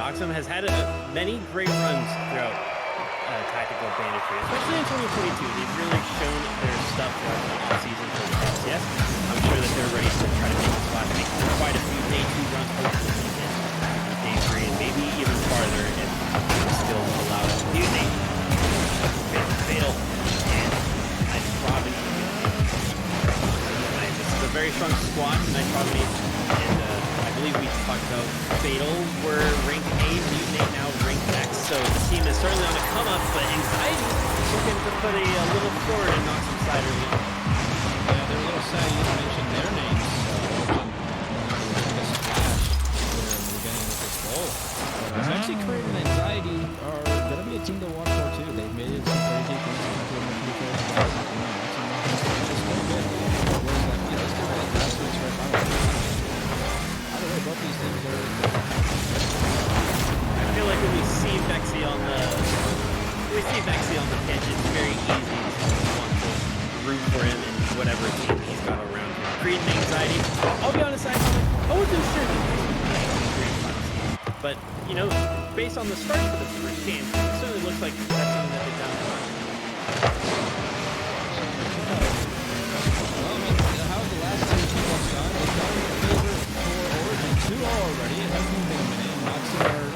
Noxem has had many great runs throughout tactical banditry, especially in 2022. They've really shown their stuff throughout the offseason for the FCS. I'm sure that they're ready to try to make a splash, make quite a few day 2 runs for the season, day 3, and maybe even farther if the skills allow us to do. Fatal and Nitrovity. This is a very strong squad, Nitrovity, and I believe we talked about Fatal were ranked A, Mutinate now ranked X, so the team is certainly on the come up, but Anxiety looking to put a little forward and knock some side early on. Yeah, they're a little sad you didn't mention their names. This flash where we're getting with this goal. Actually, Creative and Anxiety are going to be a team to watch for too. They've made it some very deep things. Both these things are. I feel like when we see Vexy on the pitch, it's very easy to want to root for him and whatever team he's got around him. Creating Anxiety. I'll be honest, I wasn't sure. But you know, based on the start for this first game, it certainly looks like that's something that they've done. Well, I mean, how the last two teams gone? They've gone in favor for Origin 2-0 already. It hasn't even been a minute. Noxem are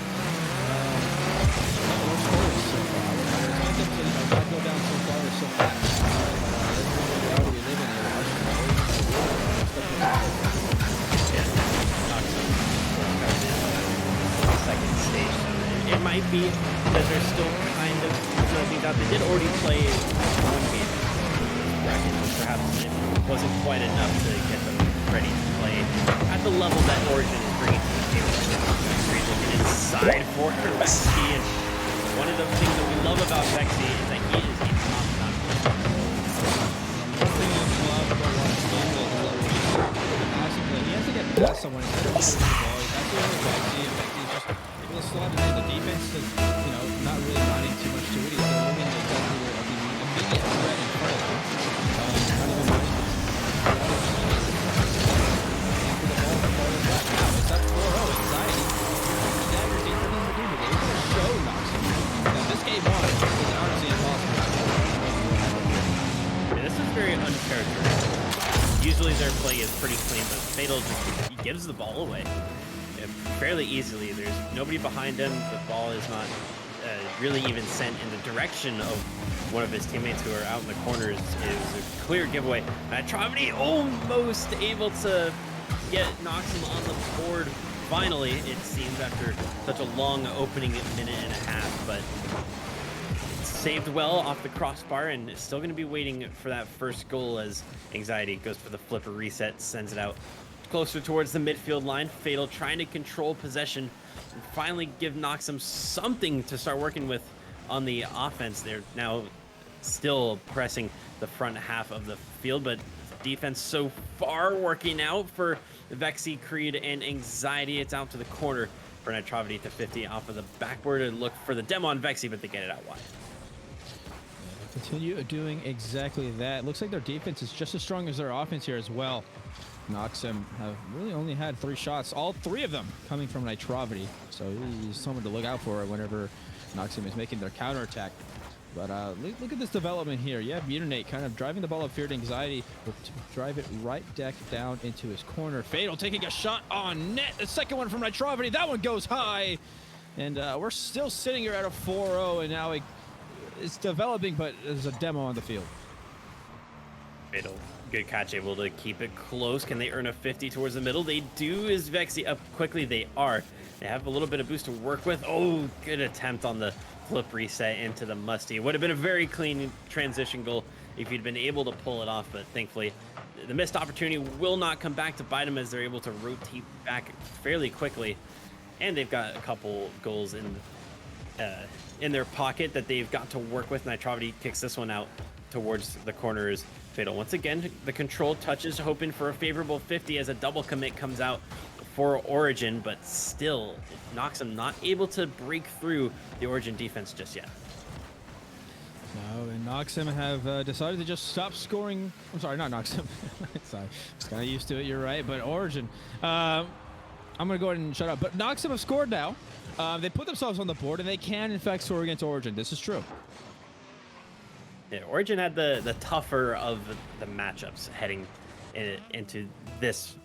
more scorers so far. I would expect them to not go down so far or so fast. That's the reality we live in here. Second stage. It might be that they're still kind of closing out. They did already play one game bracket, which perhaps it wasn't quite enough to get them ready to play at the level that Origin is bringing to the table. Looking inside for Vexy, and one of the things that we love about Vexy is that he is a top-notch player. One thing I love about watching game is he has to get past someone instead of shooting the ball. He's actually over Vexy, and Vexy's just able to slot it in. The defense is, not really adding too much to it. He's looking exactly where the immediate threat in front of him. Not even mind. After the ball falls back now, it's up 4-0. Anxiety. Dagger deep for him to do, but they're going to show Noxem that this game on is honestly impossible. Yeah, this is very uncharacteristic. Usually their play is pretty clean, but Fatal just gives the ball away fairly easily. There's nobody behind him. The ball is not really even sent in the direction of one of his teammates who are out in the corners. It was a clear giveaway. Nitrovity almost able to get Noxem on the board finally, it seems, after such a long opening minute and a half, but saved well off the crossbar, and it's still going to be waiting for that first goal as Anxiety goes for the flipper reset, sends it out closer towards the midfield line. Fatal trying to control possession and finally give Noxem something to start working with on the offense. They're now still pressing the front half of the field, but defense so far working out for Vexy, Creed, and Anxiety. It's out to the corner for Nitrovity to 50 off of the backboard and look for the demo on Vexy, but they get it out wide. Continue doing exactly that. Looks like their defense is just as strong as their offense here as well. Noxem have really only had 3 shots, all 3 of them coming from Nitrovity. So he's someone to look out for whenever Noxem is making their counterattack. But look at this development here. You have Mutinate kind of driving the ball up here to Anxiety, will drive it right deck down into his corner. Fatal taking a shot on net. The second one from Nitrovity. That one goes high. And we're still sitting here at a 4-0, and now it's developing, but there's a demo on the field. Fatal, good catch, able to keep it close. Can they earn a 50 towards the middle? They do. Is Vexy up quickly? They are. They have a little bit of boost to work with. Oh, good attempt on the flip reset into the musty. Would have been a very clean transition goal if you'd been able to pull it off, but thankfully the missed opportunity will not come back to bite them as they're able to rotate back fairly quickly. And they've got a couple goals in their pocket that they've got to work with. Nitrovity kicks this one out towards the corners. Fatal once again, the control touches, hoping for a favorable 50 as a double commit comes out for Origin, but still Noxem not able to break through the Origin defense just yet. No, and Noxem have decided to just stop scoring. I'm sorry, not Noxem. Sorry, just kind of used to it. You're right, but Origin. I'm gonna go ahead and shut up. But Noxem have scored now. They put themselves on the board, and they can, in fact, score against Origin. This is true. Yeah, Origin had the tougher of the matchups heading into this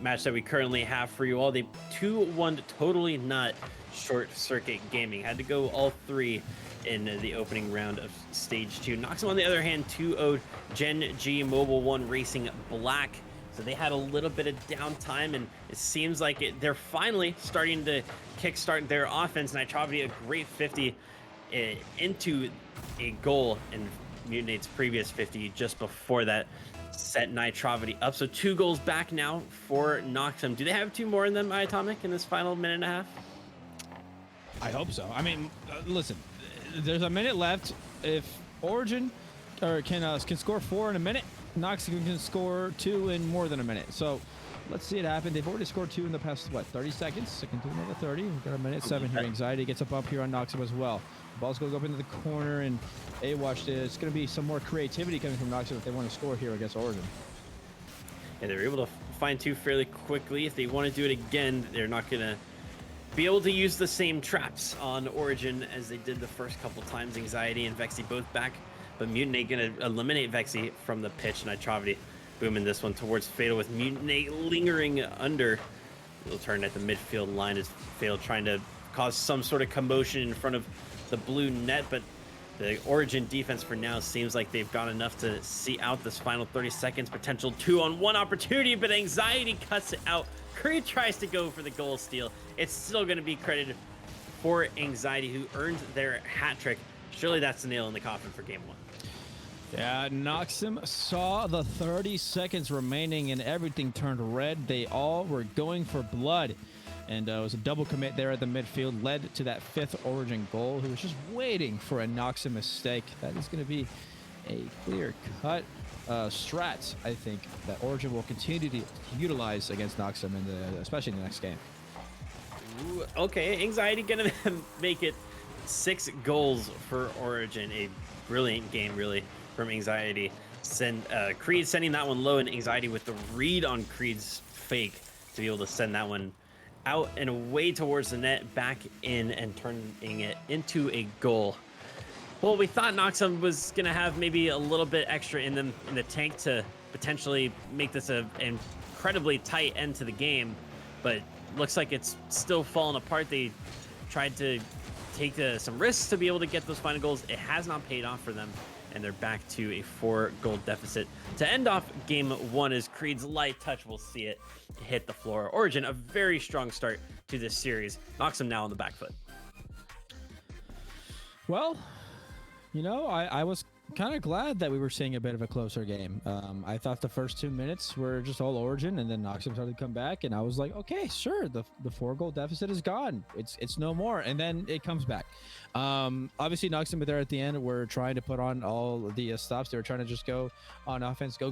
match that we currently have for you all. They 2-1 totally not short circuit gaming. Had to go all three in the opening round of stage 2. Noxem, on the other hand, 2-0'd Gen G Mobile 1 Racing Black. So they had a little bit of downtime, and it seems like they're finally starting to kickstart their offense. Nitrovity, a great 50 into a goal, and Mutinate's previous 50 just before that set Nitrovity up. So 2 goals back now for Noxem. Do they have 2 more in them, Atomic, in this final minute and a half? I hope so. I mean, listen, there's a minute left. If Origin can score 4 in a minute, Noxem can score 2 in more than a minute. So let's see it happen. They've already scored 2 in the past, what, 30 seconds? So can do another 30. We've got a minute 7 here. Anxiety gets a bump here on Noxem as well. The ball goes up into the corner, and A-Watch, it's going to be some more creativity coming from Noxem if they want to score here against Origin. And they're able to find 2 fairly quickly. If they want to do it again, they're not going to be able to use the same traps on Origin as they did the first couple times. Anxiety and Vexy both back, but Mutinate going to eliminate Vexy from the pitch. Nitrovity booming this one towards Fatal, with Mutinate lingering under. Little turn at the midfield line as Fatal trying to cause some sort of commotion in front of the blue net, but the Origin defense for now seems like they've got enough to see out this final 30 seconds. Potential 2-on-1 opportunity, but Anxiety cuts it out. Creed tries to go for the goal steal. It's still going to be credited for Anxiety, who earned their hat trick. Surely that's the nail in the coffin for game 1. Yeah, Noxem saw the 30 seconds remaining and everything turned red. They all were going for blood. And it was a double commit there at the midfield, led to that 5th Origin goal, who was just waiting for a Noxem mistake. That is going to be a clear-cut strat, I think, that Origin will continue to utilize against Noxem, especially in the next game. Ooh, okay, Anxiety going to make it 6 goals for Origin. A brilliant game, really, from Anxiety. Creed sending that one low, and Anxiety with the read on Creed's fake to be able to send that one out and away towards the net, back in, and turning it into a goal. Well, we thought Noxem was going to have maybe a little bit extra in them in the tank to potentially make this an incredibly tight end to the game, but looks like it's still falling apart. They tried to take some risks to be able to get those final goals. It has not paid off for them, and they're back to a 4-goal deficit to end off game 1 as Creed's light touch will see it hit the floor. Origin, a very strong start to this series. Noxem now on the back foot. Well, you know, I was kind of glad that we were seeing a bit of a closer game. I thought the first 2 minutes were just all Origin, and then Noxem started to come back, and I was like, okay, sure, the 4-goal deficit is gone. It's no more, and then it comes back. Obviously, Noxem there at the end were trying to put on all the stops. They were trying to just go on offense, go.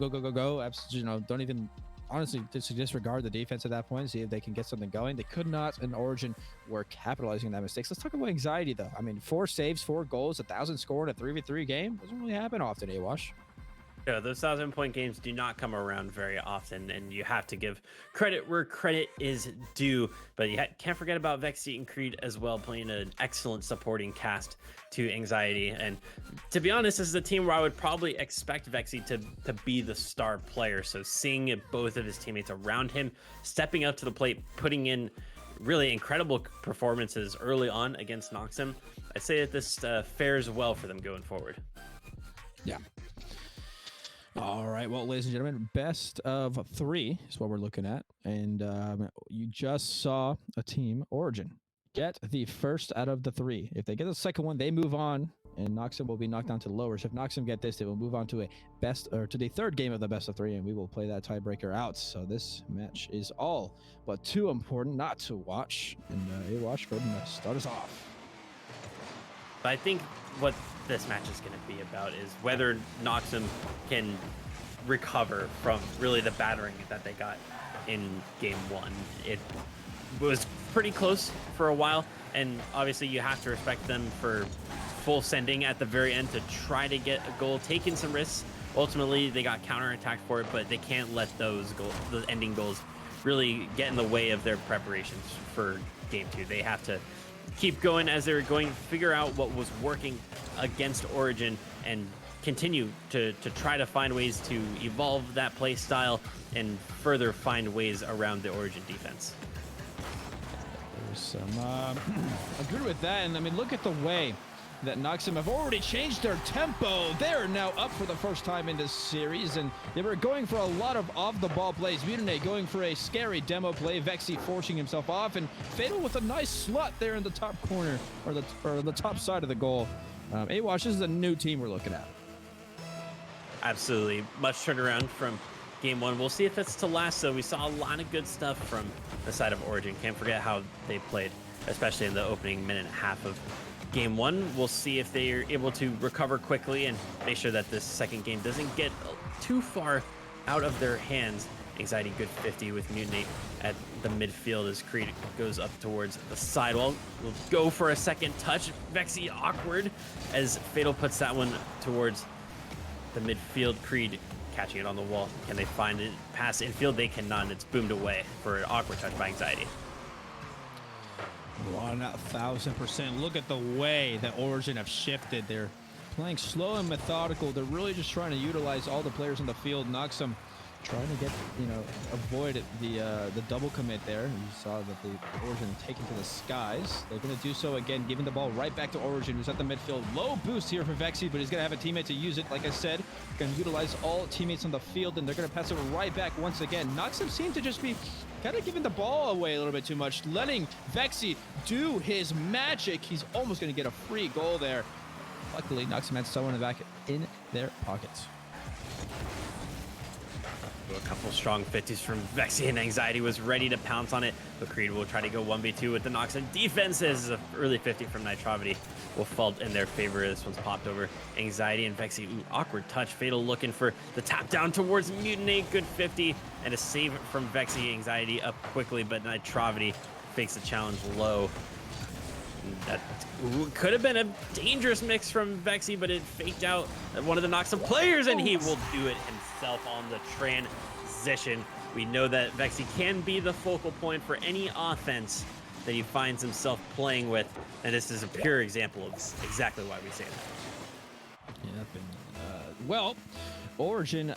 You know, don't even honestly disregard the defense at that point, see if they can get something going. They could not, and Origin were capitalizing on that mistakes. Let's talk about Anxiety, though. I mean, 4 saves, 4 goals, 1,000 score in a 3v3 game. Doesn't really happen often, A-Wash. Yeah, those 1,000-point games do not come around very often, and you have to give credit where credit is due. But you can't forget about Vexy and Creed as well, playing an excellent supporting cast to Anxiety. And to be honest, this is a team where I would probably expect Vexy to be the star player. So seeing both of his teammates around him, stepping up to the plate, putting in really incredible performances early on against Noxem, I'd say that this fares well for them going forward. Yeah. All right, well, ladies and gentlemen, best of 3 is what we're looking at. And you just saw a team, Origin, get the first out of the 3. If they get the second one, they move on, and Noxem will be knocked down to the lower. So if Noxem get this, they will move on to to the 3rd game of the best of 3, and we will play that tiebreaker out. So this match is all but too important not to watch. And A-Watch, go ahead and start us off. But I think what this match is going to be about is whether Noxem can recover from really the battering that they got in game 1. It was pretty close for a while, and obviously you have to respect them for full sending at the very end to try to get a goal, taking some risks. Ultimately, they got counterattacked for it, but they can't let those ending goals really get in the way of their preparations for game 2. They have to keep going as they're going to figure out what was working against Origin and continue to try to find ways to evolve that play style and further find ways around the Origin defense. There's some agree with that, and I mean, look at the way that Noxem have already changed their tempo. They're now up for the first time in this series, and they were going for a lot of off-the-ball plays. Mutiny going for a scary demo play, Vexy forcing himself off, and Fatal with a nice slot there in the top corner, or the top side of the goal. AWash, this is a new team we're looking at. Absolutely. Much turnaround from game 1. We'll see if it's to last, though. We saw a lot of good stuff from the side of Origin. Can't forget how they played, especially in the opening minute and a half of game 1. We'll see if they are able to recover quickly and make sure that this second game doesn't get too far out of their hands. Anxiety, good 50 with Mutiny at the midfield as Creed goes up towards the sidewall. We'll go for a second touch. Vexy awkward as Fatal puts that one towards the midfield. Creed catching it on the wall. Can they find it past infield? They cannot, and it's boomed away for an awkward touch by Anxiety. 1000%. Look at the way that Origin have shifted. They're playing slow and methodical. They're really just trying to utilize all the players on the field. Noxem trying to get, avoid the double commit there. You saw that the Origin taken to the skies. They're going to do so again, giving the ball right back to Origin, who's at the midfield. Low boost here for Vexy, but he's going to have a teammate to use it. Like I said, going to utilize all teammates on the field, and they're going to pass it right back once again. Noxem seemed to just be kind of giving the ball away a little bit too much, letting Vexy do his magic. He's almost going to get a free goal there. Luckily, Noxem had someone back in their pockets. A couple strong 50s from Vexy, and Anxiety was ready to pounce on it, but Creed will try to go 1v2 with the Noxem defense as an early 50 from Nitrovity will fall in their favor. This one's popped over Anxiety and Vexy. Ooh, awkward touch. Fatal looking for the tap down towards Mutiny. Good 50 and a save from Vexy. Anxiety up quickly, but Nitrovity fakes the challenge low. That could have been a dangerous mix from Vexy, but it faked out one of the Noxem players, and he will do it himself on the transition. We know that Vexy can be the focal point for any offense that he finds himself playing with, and this is a pure example of exactly why we say that. Yeah, well, Origin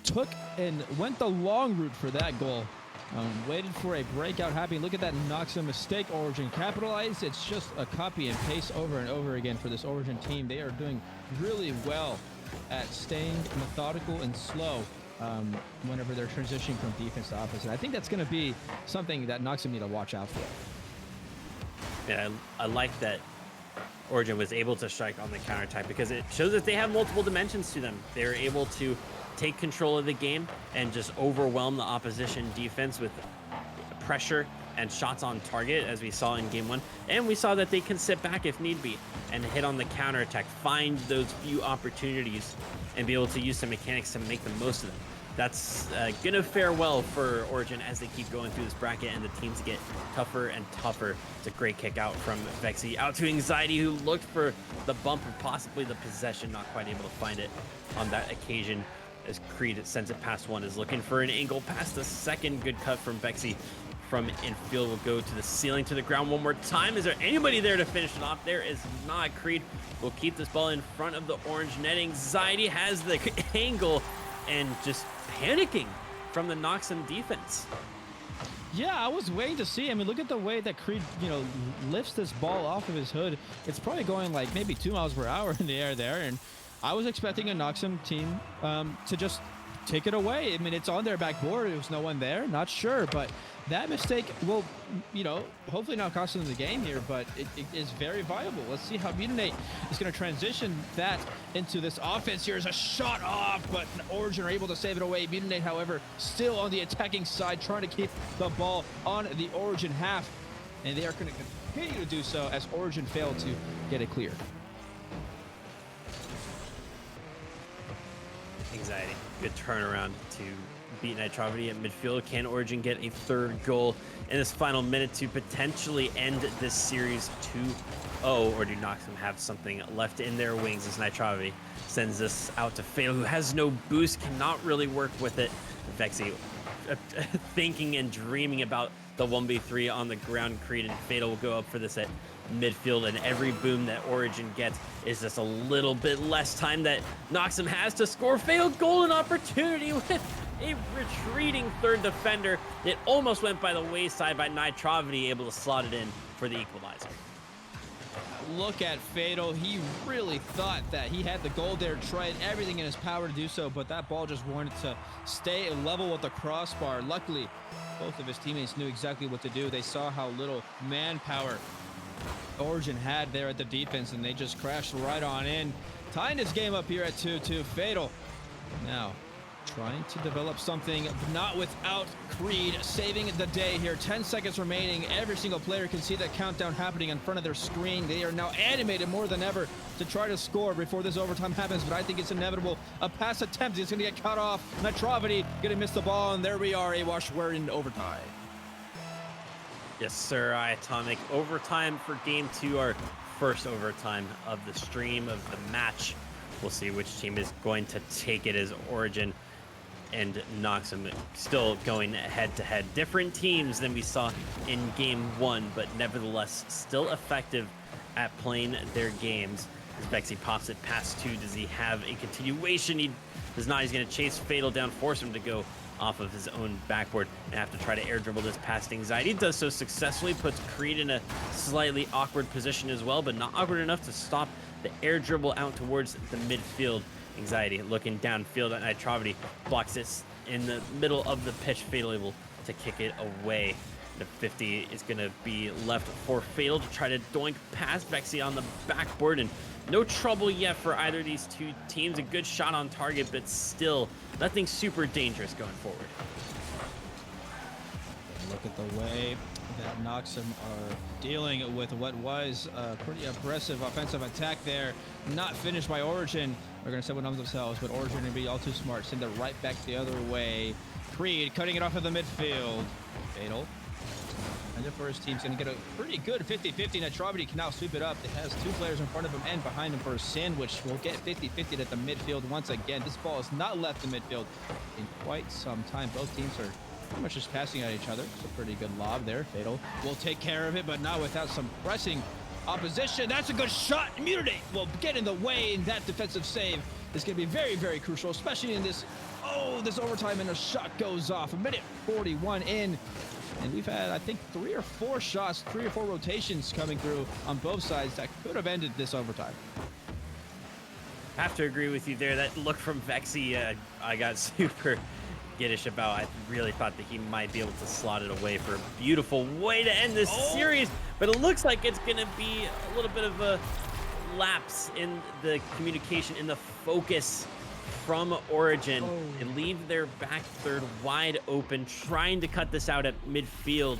took and went the long route for that goal. Waited for a breakout happening. Look at that Noxem mistake. Origin capitalized. It's just a copy and paste over and over again for this Origin team. They are doing really well at staying methodical and slow whenever they're transitioning from defense to offense. And I think that's going to be something that Noxem need to watch out for. Yeah, I like that Origin was able to strike on the counterattack because it shows that they have multiple dimensions to them. They're able to take control of the game and just overwhelm the opposition defense with pressure and shots on target, as we saw in game 1. And we saw that they can sit back if need be and hit on the counterattack, find those few opportunities, and be able to use some mechanics to make the most of them. That's gonna fare well for Origin as they keep going through this bracket and the teams get tougher and tougher. It's a great kick out from Vexy out to Anxiety, who looked for the bump and possibly the possession, not quite able to find it on that occasion. As Creed sends it past one, is looking for an angle past the second. Good cut from Vexy from infield. Will go to the ceiling, to the ground one more time. Is there anybody there to finish it off? There is not. Creed will keep this ball in front of the orange net. Anxiety has the angle and just panicking from the Noxem defense. Yeah, I was waiting to see. I mean, look at the way that Creed, lifts this ball off of his hood. It's probably going like maybe 2 miles per hour in the air there, and I was expecting a Noxem team to just take it away. I mean, it's on their backboard. There was no one there. Not sure, but that mistake will, hopefully not cost them the game here, but it is very viable. Let's see how Mutiny is going to transition that into this offense. Here's a shot off, but Origin are able to save it away. Mutiny, however, still on the attacking side, trying to keep the ball on the Origin half, and they are going to continue to do so as Origin failed to get it clear. Anxiety. Good turnaround to beat Nitrovity at midfield. Can Origin get a third goal in this final minute to potentially end this series 2-0, or do Noxem have something left in their wings as Nitrovity sends this out to Fatal, who has no boost, cannot really work with it. Vexy thinking and dreaming about the 1v3 on the ground. Creed and Fatal will go up for this at midfield, and every boom that Origin gets is just a little bit less time that Noxem has to score. Fatal golden opportunity with a retreating third defender. It almost went by the wayside by Nitrovity, able to slot it in for the equalizer. Look at Fatal. He really thought that he had the goal there, tried everything in his power to do so, but that ball just wanted to stay level with the crossbar. Luckily, both of his teammates knew exactly what to do. They saw how little manpower Origin had there at the defense, and they just crashed right on in, tying this game up here at 2-2. Fatal now trying to develop something, not without Creed saving the day here. 10 seconds remaining. Every single player can see the countdown happening in front of their screen. They are now animated more than ever to try to score before this overtime happens, but I think it's inevitable. A pass attempt is going to get cut off. Nitrovity going to miss the ball, and there we are, Awash, we're in overtime. Yes, sir. Atomic overtime for game 2, our first overtime of the stream of the match. We'll see which team is going to take it, as Origin and Noxem still going head-to-head. Different teams than we saw in game 1, but nevertheless still effective at playing their games. As Vexy pops it past 2, does he have a continuation? He does not. He's going to chase Fatal down, force him to go off of his own backboard and have to try to air dribble this past Anxiety. He does so successfully, puts Creed in a slightly awkward position as well, but not awkward enough to stop the air dribble out towards the midfield. Anxiety looking downfield at Nitrovity, blocks this in the middle of the pitch. Fatal able to kick it away. The 50 is going to be left for Fatal to try to doink past Vexy on the backboard, and no trouble yet for either of these two teams. A good shot on target, but still nothing super dangerous going forward. Look at the way that Noxem are dealing with what was a pretty aggressive offensive attack there. Not finished by Origin. They're going to set one up themselves, but Origin going to be all too smart. Send it right back the other way. Creed cutting it off of the midfield. Fatal. And for his team's going to get a pretty good 50-50. Nitrovity can now sweep it up. It has 2 players in front of him and behind him for a sandwich. We'll get 50-50 at the midfield once again. This ball is not left in midfield in quite some time. Both teams are pretty much just passing at each other. It's a pretty good lob there. Fatal will take care of it, but not without some pressing opposition. That's a good shot. Immunity will get in the way, and that defensive save is going to be very, very crucial, especially in this overtime, and a shot goes off. A minute 41 in, and we've had, I think, 3 or 4 shots, 3 or 4 rotations coming through on both sides that could have ended this overtime. Have to agree with you there. That look from Vexy, I got super skittish about. I really thought that he might be able to slot it away for a beautiful way to end this series, but it looks like it's going to be a little bit of a lapse in the communication, in the focus from Origin, and leave their back third wide open, trying to cut this out at midfield,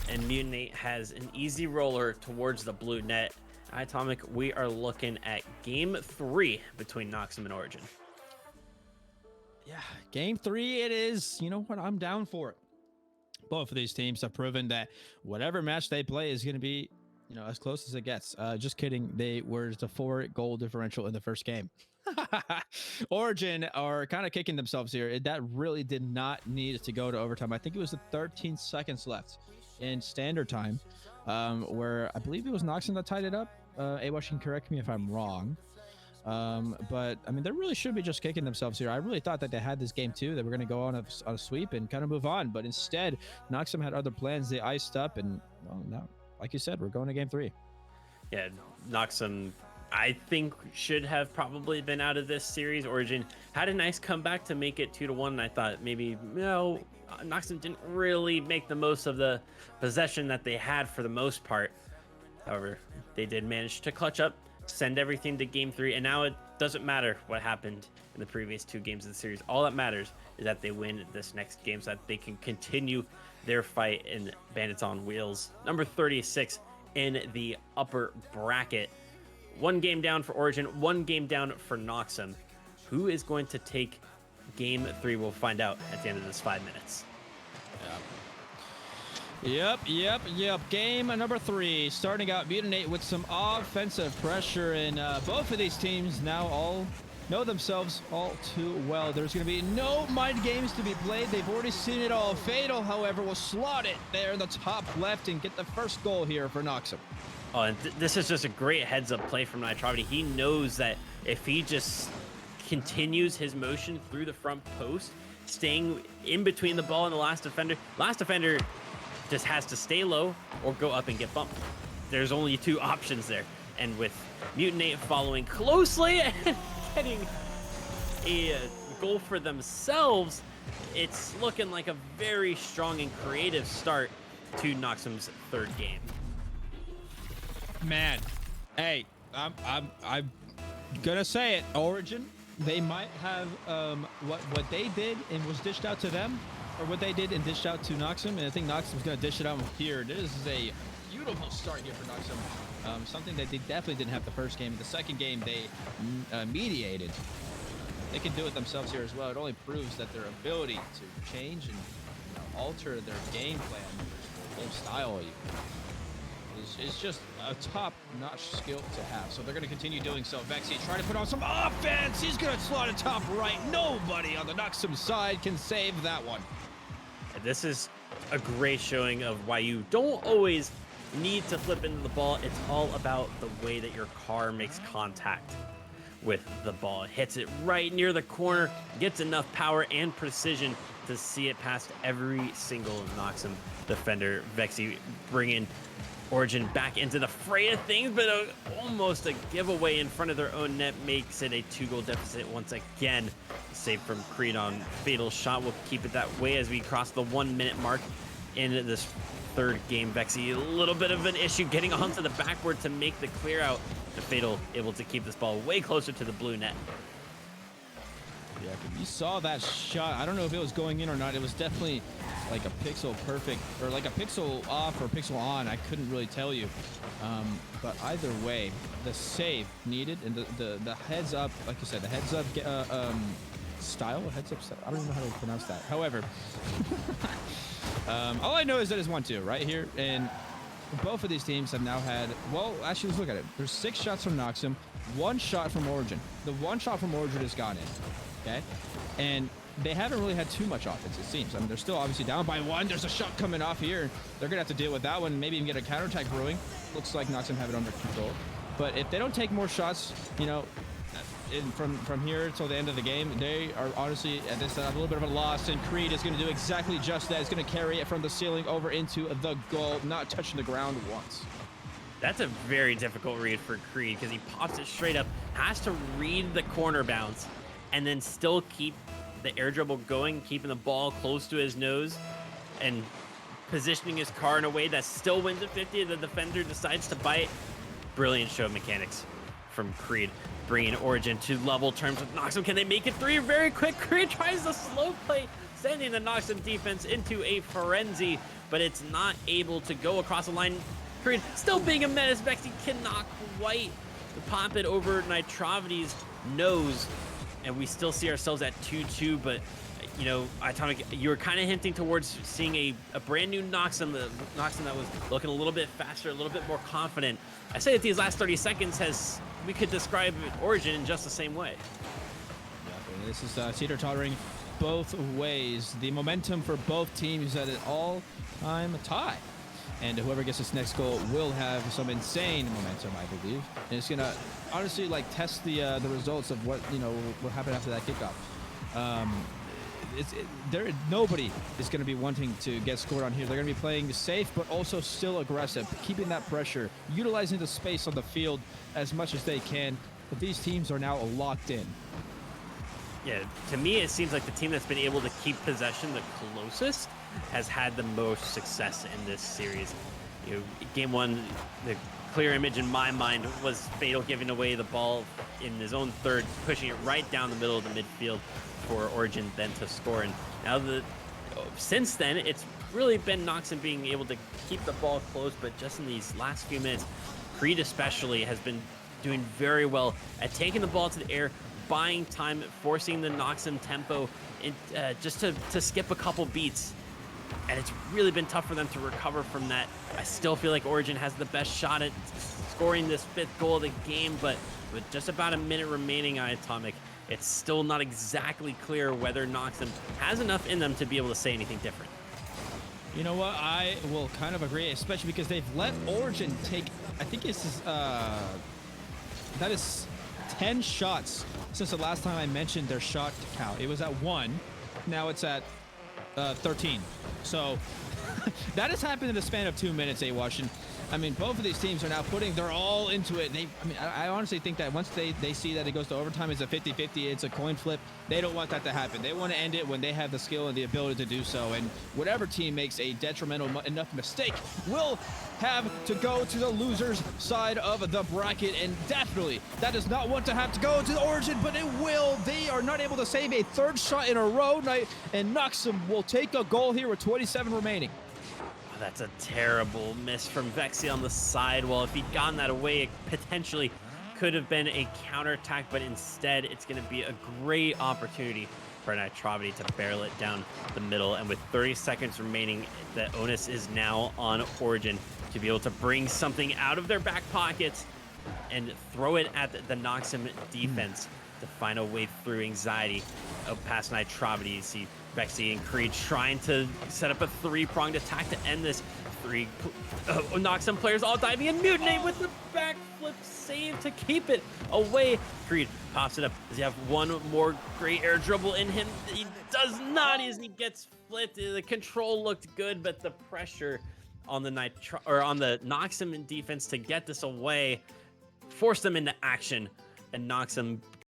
and Mutinate has an easy roller towards the blue net. Atomic, we are looking at game 3 between Noxem and Origin. Yeah, game 3 it is. You know what? I'm down for it. Both of these teams have proven that whatever match they play is going to be, you know, as close as it gets. Just kidding. They were the 4-goal differential in the first game. Origin are kind of kicking themselves here. That really did not need to go to overtime. I think it was the 13 seconds left in standard time, where I believe it was Noxem that tied it up. Awash can correct me if I'm wrong. But I mean, they really should be just kicking themselves here. I really thought that they had this game too. They were going to go on a sweep and kind of move on, but instead Noxem had other plans. They iced up, and well, now, like you said, we're going to game 3. Yeah, Noxem, I think, should have probably been out of this series. Origin had a nice comeback to make it 2-1, and I thought maybe, no, Noxem didn't really make the most of the possession that they had for the most part. However, they did manage to clutch up, send everything to game 3, and now it doesn't matter what happened in the previous 2 games of the series. All that matters is that they win this next game so that they can continue their fight in Bandits on Wheels. Number 36 in the upper bracket. 1 game down for Origin, 1 game down for Noxem. Who is going to take game 3? We'll find out at the end of this 5 minutes. Yep. Game number 3, starting out Mutinate with some offensive pressure, and both of these teams now all know themselves all too well. There's going to be no mind games to be played. They've already seen it all. Fatal, however, will slot it there in the top left and get the first goal here for Noxem. Oh, and this is just a great heads-up play from Nitrovity. He knows that if he just continues his motion through the front post, staying in between the ball and the last defender just has to stay low or go up and get bumped. There's only two options there. And with Mutinate following closely and getting a goal for themselves, it's looking like a very strong and creative start to Noxem's third game. Man, hey, I'm gonna say it. Origin, they might have what they did and was dished out to them, or what they did and dished out to Noxem, and I think Noxem's gonna dish it out here. This is a beautiful start here for Noxem. Something that they definitely didn't have the first game. The second game they mediated. They can do it themselves here as well. It only proves that their ability to change and alter their game plan, their game style, is just a top-notch skill to have. So they're going to continue doing so. Vexy trying to put on some offense. He's going to slot it top right. Nobody on the Noxem side can save that one. This is a great showing of why you don't always need to flip into the ball. It's all about the way that your car makes contact with the ball. It hits it right near the corner, gets enough power and precision to see it past every single Noxem defender. Vexy bringing Origin back into the fray of things, but almost a giveaway in front of their own net makes it a 2-goal deficit once again. Save from Creed on Fatal shot will keep it that way as we cross the 1 minute mark into this third game. Vexy, a little bit of an issue getting onto the backboard to make the clear out. And Fatal able to keep this ball way closer to the blue net. Yeah, you saw that shot. I don't know if it was going in or not. It was definitely like a pixel perfect, or like a pixel off or pixel on. I couldn't really tell you. But either way, the save needed, and the heads up, like you said, the heads up style, heads up style. I don't even know how to pronounce that. However, all I know is that it's 1-2 right here, and both of these teams have now had, well, actually, let's look at it. There's 6 shots from Noxem, 1 shot from Origin. The 1 shot from Origin has gone in, okay? And they haven't really had too much offense, it seems. I mean, they're still obviously down by 1. There's a shot coming off here. They're going to have to deal with that one, maybe even get a counterattack brewing. Looks like Noxem have it under control. But if they don't take more shots, you know, from here till the end of the game, they are honestly at this a little bit of a loss, and Creed is going to do exactly just that. He's going to carry it from the ceiling over into the goal, not touching the ground once. That's a very difficult read for Creed because he pops it straight up, has to read the corner bounce, and then still keep the air dribble going, keeping the ball close to his nose, and positioning his car in a way that still wins at 50. The defender decides to bite. Brilliant show of mechanics from Creed, bringing Origin to level terms with Noxem. Can they make it 3 very quick? Creed tries the slow play, sending the Noxem defense into a frenzy, but it's not able to go across the line. Creed still being a menace. Vexy cannot quite pop it over Nitrovity's nose, and we still see ourselves at 2-2, but you know, Atomic, you were kind of hinting towards seeing a brand new Noxem, the Noxem that was looking a little bit faster, a little bit more confident. I say that these last 30 seconds we could describe Origin in just the same way. Yeah, this is teeter-tottering both ways. The momentum for both teams at an all-time tie. And whoever gets this next goal will have some insane momentum, I believe. And it's gonna honestly like test the results of what happened after that kickoff. Nobody is going to be wanting to get scored on here. They're going to be playing safe, but also still aggressive, keeping that pressure, utilizing the space on the field as much as they can. But these teams are now locked in. Yeah, to me, it seems like the team that's been able to keep possession the closest has had the most success in this series. You know, game 1, the clear image in my mind was Fatal giving away the ball in his own third, pushing it right down the middle of the midfield for Origin then to score. And now since then, it's really been Noxem being able to keep the ball close, but just in these last few minutes, Creed especially has been doing very well at taking the ball to the air, buying time, forcing the Noxem tempo just to skip a couple beats. And it's really been tough for them to recover from that. I still feel like Origin has the best shot at scoring this 5th goal of the game, but with just about a minute remaining, Atomic, it's still not exactly clear whether Noxem has enough in them to be able to say anything different. You know what? I will kind of agree, especially because they've let Origin take, I think it's that is 10 shots since the last time I mentioned their shot count. It was at 1. Now it's at 13. So that has happened in the span of 2 minutes, Washington. I mean, both of these teams are now they're all into it. I honestly think that once they see that it goes to overtime, it's a 50-50, it's a coin flip. They don't want that to happen. They want to end it when they have the skill and the ability to do so. And whatever team makes a detrimental enough mistake will have to go to the loser's side of the bracket. And definitely, that does not want to have to go to the Origin, but it will. They are not able to save a third shot in a row, and Noxem will take a goal here with 27 remaining. That's a terrible miss from Vexy on the side. Well, if he'd gotten that away, it potentially could have been a counterattack, but instead it's going to be a great opportunity for Nitrovity to barrel it down the middle. And with 30 seconds remaining, the onus is now on Origin to be able to bring something out of their back pockets and throw it at the Noxem defense to find a way through Anxiety past Nitrovity. You see Vexy and Creed trying to set up a three-pronged attack to end this. Noxem players all diving in. Mutiny with the backflip save to keep it away. Creed pops it up. Does he have one more great air dribble in him? He does not. He gets flipped. The control looked good, but the pressure on the Noxem defense to get this away forced them into action, and Noxem